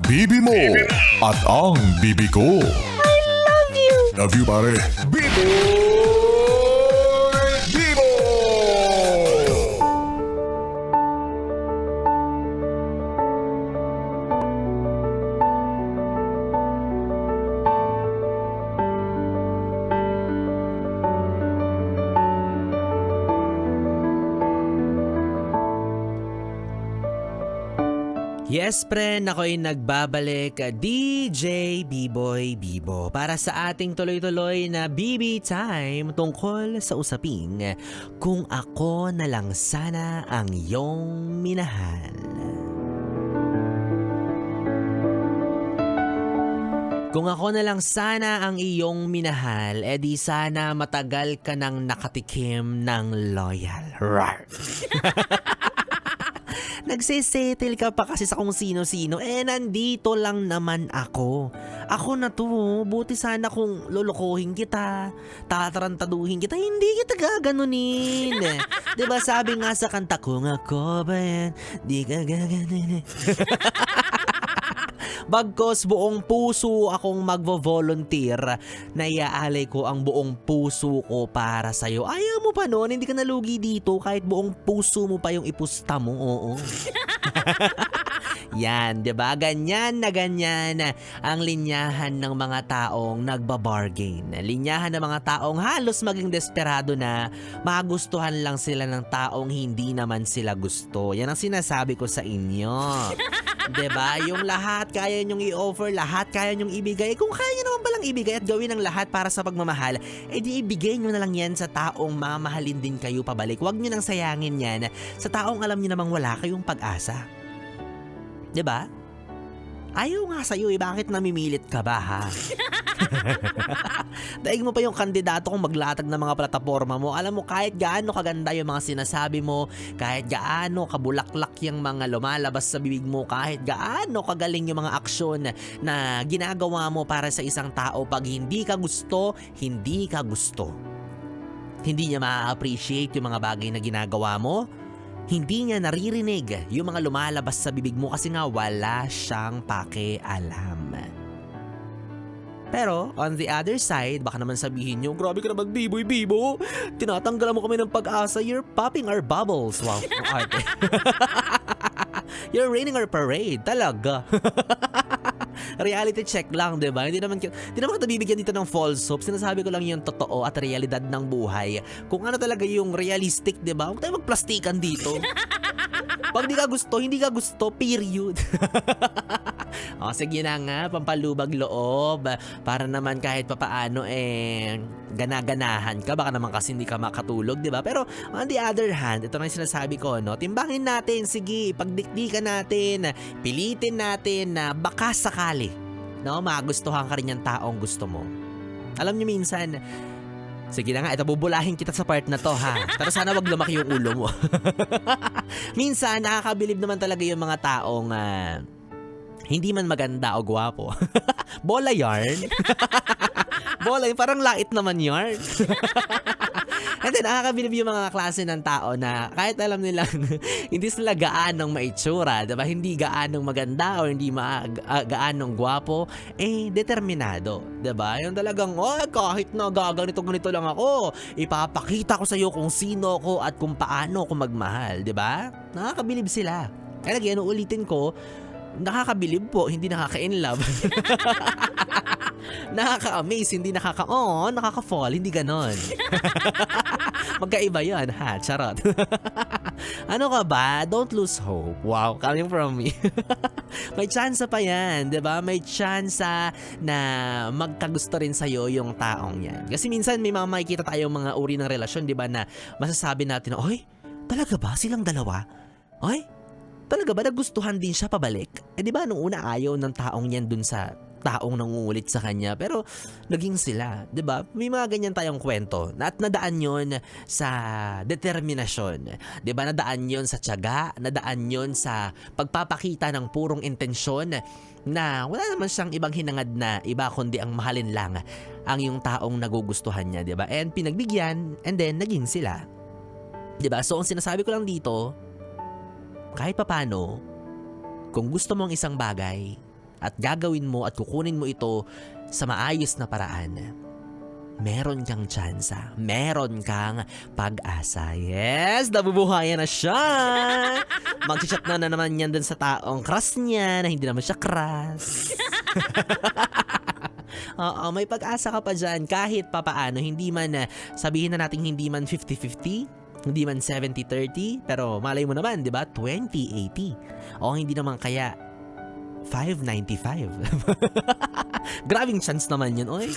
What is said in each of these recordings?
Bibi mo at ang bibi ko. Love you! Love you, pare. Bibo! Bibo! Yes, friend, ako'y nagbabalik, DJ B-Boy Bibo, para sa ating tuloy-tuloy na BB Time tungkol sa usaping kung ako na lang sana ang iyong minahal. Kung ako na lang sana ang iyong minahal, edi sana matagal ka nang nakatikim ng loyal. Rar! Nagsisettle ka pa kasi sa kung sino-sino. Nandito lang naman ako. Ako na to. Buti sana kung lolokohin kita, tatarantaduhin kita, hindi kita gaganunin. Diba sabi nga sa kanta, kung ako ba yan, di ka gaganunin. Bagkos buong puso akong magvo-volunteer na iaalay ko ang buong puso ko para sa'yo. Ayaw mo pa noon, hindi ka nalugi dito kahit buong puso mo pa yung ipusta mo, oo. Yan, diba? Ganyan na ganyan ang linyahan ng mga taong nagbabargain. Linyahan ng mga taong halos maging desperado na magustuhan lang sila ng taong hindi naman sila gusto. Yan ang sinasabi ko sa inyo. Diba? Yung lahat kaya nyong i-offer, lahat kaya nyong ibigay. Kung kaya nyo naman palang ibigay at gawin ang lahat para sa pagmamahal, di ibigay nyo na lang yan sa taong mamahalin din kayo pabalik. Huwag nyo nang sayangin yan sa taong alam nyo namang wala kayong pag-asa. Diba? Ayaw nga sa'yo bakit namimilit ka ba ha? Daig mo pa yung kandidato kung maglatag ng mga plataforma mo. Alam mo kahit gaano kaganda yung mga sinasabi mo, kahit gaano kabulaklak yung mga lumalabas sa bibig mo, kahit gaano kagaling yung mga aksyon na ginagawa mo para sa isang tao, pag hindi ka gusto, hindi ka gusto. Hindi niya ma-appreciate yung mga bagay na ginagawa mo. Hindi niya naririnig yung mga lumalabas sa bibig mo kasi nga wala siyang pakialam. Pero, on the other side, baka naman sabihin nyo, grabe ka naman, Biboy Bibo. Tinatanggalan mo kami ng pag-asa. You're popping our bubbles. Wow, arte. You're raining our parade. Talaga. Reality check lang, diba? Hindi naman kita bibigyan dito ng false hope. Sinasabi ko lang yung totoo at realidad ng buhay. Kung ano talaga yung realistic, diba? Huwag tayo magplastikan dito. Pag hindi ka gusto, period. O, sige na nga, pampalubag loob. Para naman kahit papaano, ganaganahan ka. Baka naman kasi hindi ka makatulog, diba? Pero, on the other hand, ito na yung sinasabi ko, no? Timbangin natin, sige, pagdikdikan natin, pilitin natin na baka sakali, no? Magustuhan ka rin yung taong gusto mo. Alam niyo minsan, sige na nga, ito bubulahin kita sa part na to ha. Pero sana wag lumaki yung ulo mo. Minsan, nakakabilib naman talaga yung mga taong hindi man maganda o gwapo. Bola yarn. Bola, parang lait naman yarn. And then, nakakabilib yung mga klase ng tao na kahit alam nilang hindi sila gaanong maitsura, diba? Hindi gaanong maganda o hindi gaanong gwapo, determinado. Diba? Yung talagang, kahit na gaganito-ganito lang ako, ipapakita ko sa'yo kung sino ko at kung paano ko magmahal. Diba? Nakakabilib sila. Kaya lagi, ulitin ko, nakakabilib po, hindi nakaka-inlove. Nakaka-amaze, hindi nakaka-fall, hindi ganon. Magkaiba yan, ha? Charot. Ano ka ba? Don't lose hope. Wow, coming from me. May chance pa yan, diba? May chance na magkagusto rin sa'yo yung taong yan. Kasi minsan may mga makikita tayong mga uri ng relasyon, diba, na masasabi natin, oy, talaga ba silang dalawa? Oy, talaga ba nagustuhan din siya pabalik? Di ba nung una ayaw ng taong yan dun sa taong nangungulit sa kanya, pero naging sila, 'di ba? May mga ganyan tayong kwento. At nadaan 'yon sa determinasyon. 'Di ba? Nadaan 'yon sa tiyaga, nadaan 'yon sa pagpapakita ng purong intensyon na wala naman siyang ibang hinangad na iba kundi ang mahalin lang ang yung taong nagugustuhan niya, 'di ba? And pinagbigyan and then naging sila. 'Di ba? So ang sinasabi ko lang dito, kahit papano, kung gusto mong isang bagay, at gagawin mo at kukunin mo ito sa maayos na paraan, meron kang tsansa, meron kang pag-asa. Yes, nabubuhayan na siya. Mag-chat na naman yan dun sa taong crush niya na hindi naman siya crush. Oo, may pag-asa ka pa dyan kahit papaano. Hindi man, sabihin na natin hindi man 50-50, hindi man 70-30, pero malay mo naman, di ba? 20-80. O hindi naman kaya 5-95. Grabing chance naman yun, oy.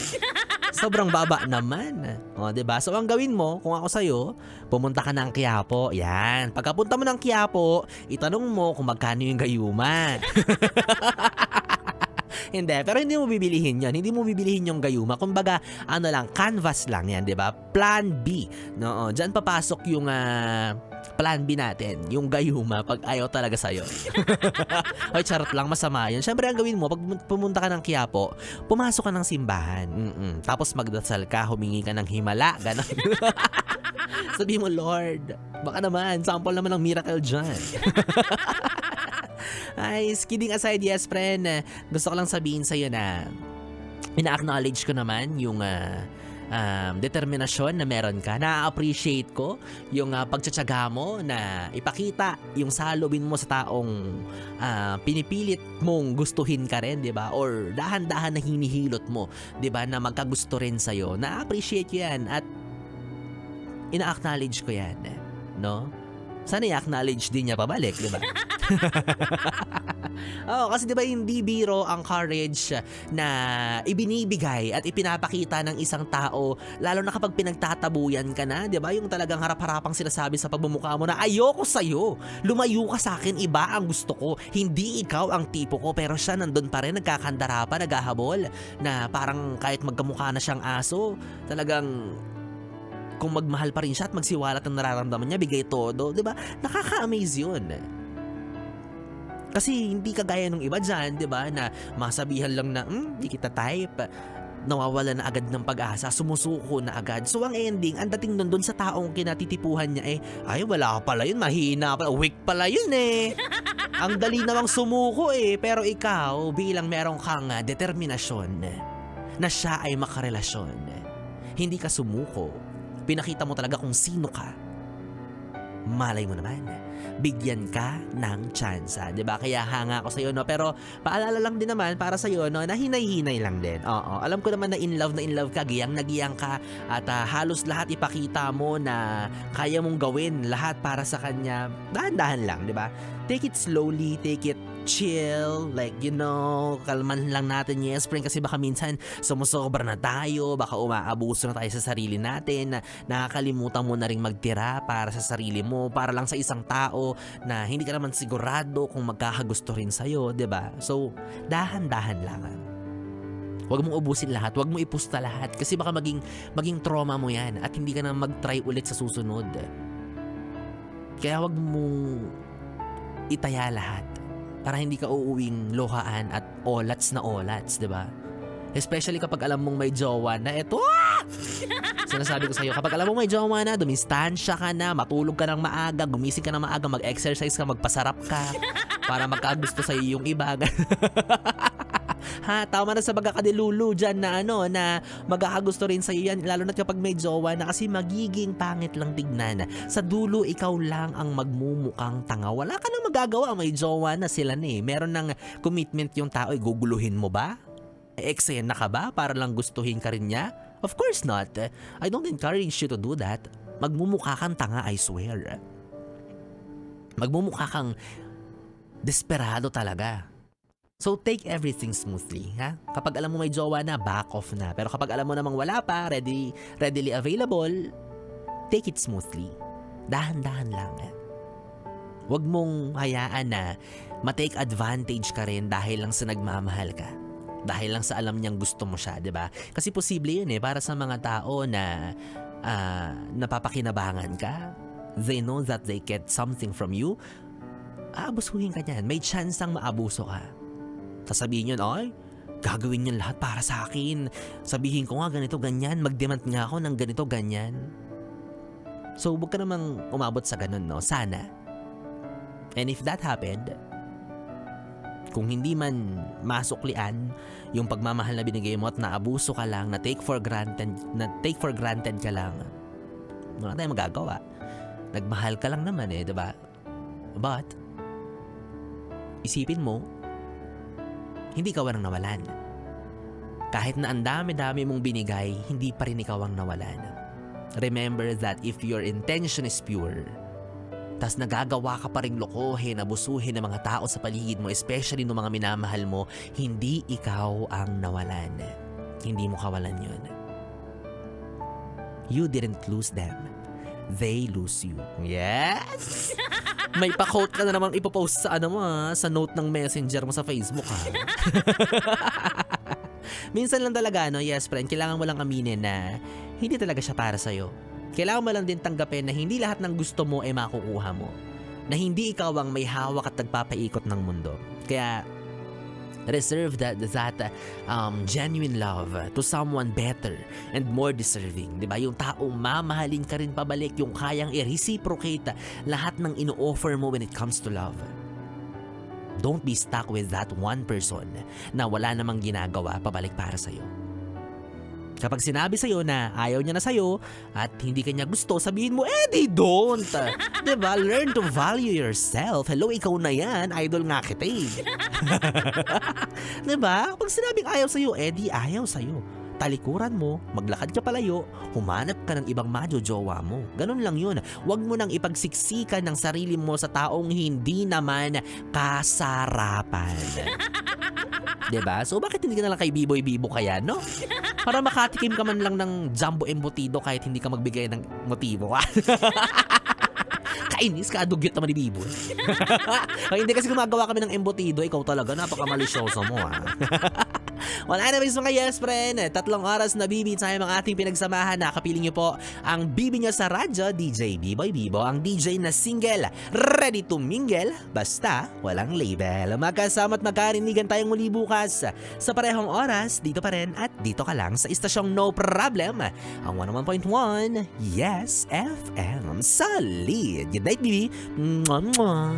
Sobrang baba naman. O, diba? So, ang gawin mo, kung ako sa'yo, pumunta ka ng Quiapo. Yan. Pagkapunta mo ng Quiapo, itanong mo kung magkano yung gayuma. Hindi, pero hindi mo bibilihin yan. Hindi mo bibilihin yung gayuma. Kumbaga, ano lang, canvas lang yan, di ba? Plan B. No, diyan papasok yung plan B natin. Yung gayuma pag ayaw talaga sa'yo. Ay, charot lang, masama yan. Siyempre, ang gawin mo, pag pumunta ka ng Quiapo, pumasok ka ng simbahan. Tapos magdasal ka, humingi ka ng himala. Ganon. Sabi mo, Lord, baka naman, sample naman ng miracle dyan. Ay, kidding aside, yes, friend. Gusto ko lang sabihin sa'yo na ina-acknowledge ko naman yung determinasyon na meron ka. Na-appreciate ko yung pagtsatsaga mo na ipakita yung salubin mo sa taong pinipilit mong gustuhin ka rin, di ba? Or dahan-dahan na hinihilot mo, di ba? Na magkagusto rin sa'yo. Na-appreciate ko yan at ina-acknowledge ko yan, no? Sana i-acknowledge din niya pabalik, di ba? Oo, kasi di ba hindi biro ang courage na ibinibigay at ipinapakita ng isang tao, lalo na kapag pinagtatabuyan ka na, di ba? Yung talagang harap-harapang sinasabi sa pagmumukha mo na ayoko sa'yo, lumayo ka sa akin, iba ang gusto ko, hindi ikaw ang tipo ko, pero siya nandun pa rin, nagkakandara pa, naghahabol, na parang kahit magkamukha na siyang aso, talagang kung magmahal pa rin siya at magsiwalat ang nararamdaman niya, bigay todo, di ba? Nakaka-amaze yun. Kasi hindi kagaya nung iba dyan, di ba, na masabihan lang na, di kita type, nawawala na agad ng pag-asa, sumusuko na agad. So ang ending, ang dating doon sa taong kinatitipuhan niya ay wala ka pala yun, mahina pala, weak pala yun Ang dali namang sumuko pero ikaw, bilang meron kang determinasyon na siya ay makarelasyon, hindi ka sumuko. Pinakita mo talaga kung sino ka. Malay mo naman, bigyan ka ng tsansa, 'di ba? Kaya hanga ako sa iyo, no. Pero paalala lang din naman para sa iyo, no, na hinay-hinay lang din. Oo, alam ko naman na in love ka, giyang nagiyang ka at halos lahat ipakita mo na kaya mong gawin lahat para sa kanya. Dahan-dahan lang, 'di ba? Take it slowly, take it chill, like, you know, kalman lang natin, yes, friend, kasi baka minsan sumusobra na tayo, baka umaabuso na tayo sa sarili natin, na nakakalimutan mo na ring magtira para sa sarili mo, para lang sa isang tao na hindi ka naman sigurado kung magkakagusto rin sa'yo, 'di ba? So, dahan-dahan lang. Huwag mong ubusin lahat, huwag mong ipusta lahat, kasi baka maging trauma mo yan at hindi ka na mag-try ulit sa susunod. Kaya huwag mong itaya lahat para hindi ka uuwing lohaan at olats na olats, di ba? Especially kapag alam mong may jowa na eto. Sinasabi ko sa'yo, kapag alam mong may jowa na, dumistansya ka na, matulog ka ng maaga, gumising ka ng maaga, mag-exercise ka, magpasarap ka para magkagusto sa'yo yung iba. Ha, tama na sa pagkakadilulu dyan na na magkakagusto rin sa'yo yan, lalo na kapag may jowa na, kasi magiging pangit lang tignan. Sa dulo, ikaw lang ang magmumukhang tanga. Wala ka nang magagawa, may jowa na sila meron ng commitment yung tao, guguluhin mo ba? Eksena ka ba para lang gustuhin ka rin niya? Of course not. I don't encourage you to do that. Magmumukha kang tanga, I swear. Magmumukha kang desperado talaga. So take everything smoothly, ha? Kapag alam mo may jowa na, back off na. Pero kapag alam mo namang wala pa, readily available, take it smoothly. Dahan-dahan lang. Huwag mong hayaan na ma-take advantage ka rin dahil lang sa nagmamahal ka. Dahil lang sa alam niyang gusto mo siya, 'di ba? Kasi posible 'yun para sa mga tao na napapakinabangan ka. They know that they get something from you. Aabusuhin ka niyan. May chance ang maabuso ka. Sasabihin yun, ay, gagawin yun lahat para sa akin. Sabihin ko nga ganito, ganyan. Mag-demand nga ako ng ganito, ganyan. So, huwag ka namang umabot sa ganun, no? Sana. And if that happened, kung hindi man masuklian yung pagmamahal na binigay mo at naabuso ka lang, na take for granted ka lang, wala tayong magagawa. Nagmahal ka lang naman eh, diba? But, isipin mo, hindi ka walang nawalan. Kahit na ang dami-dami mong binigay, hindi pa rin ikaw ang nawalan. Remember that if your intention is pure, tas nagagawa ka pa rin lokohin, abusuhin ng mga tao sa paligid mo, especially ng mga minamahal mo, hindi ikaw ang nawalan. Hindi mo kawalan yun. You didn't lose them. They lose you. Yes! May pa-quote ka na namang ipopost sa sa note ng messenger mo sa Facebook ha. Minsan lang talaga yes friend, kailangan mo lang aminin na hindi talaga siya para sa'yo. Kailangan mo lang din tanggapin na hindi lahat ng gusto mo ay makukuha mo. Na hindi ikaw ang may hawak at nagpapaikot ng mundo. Kaya reserve that genuine love to someone better and more deserving. Diba? Yung taong mamahalin ka rin pabalik, yung kayang i-reciprocate lahat ng ino-offer mo when it comes to love. Don't be stuck with that one person na wala namang ginagawa pabalik para sa'yo. Kapag sinabi sa'yo na ayaw niya na sa'yo at hindi kanya gusto, sabihin mo, don't. Diba? Learn to value yourself. Hello, ikaw na yan. Idol nga kita eh. Diba? Pag sinabing ayaw sa'yo, ayaw sa'yo. Talikuran mo, maglakad ka palayo, humanap ka ng ibang majojowa mo. Ganun lang yun. Huwag mo nang ipagsiksikan ng sarili mo sa taong hindi naman kasarapan. Diba? So bakit hindi ka nalang kay Biboy-Bibo kaya, no? Para makatikim ka man lang ng jumbo embutido kahit hindi ka magbigay ng motibo. Kainis ka, dugyot naman ni Biboy. Kaya hindi kasi gumagawa kami ng embutido, ikaw talaga, napaka-malisyoso mo ha. Well, anyways mga yes friend, 3 oras na bibi time ang ating pinagsamahan. Nakapiling niyo po ang bibi niyo sa radyo, DJ Biboy-Bibo, ang DJ na single, ready to mingle, basta walang label. Magkasama at magkarinigan tayong muli bukas sa parehong oras, dito pa rin at dito ka lang sa istasyong No Problem, ang 101.1 Yes FM. Solid! Good night, bibi! Mwah, mwah.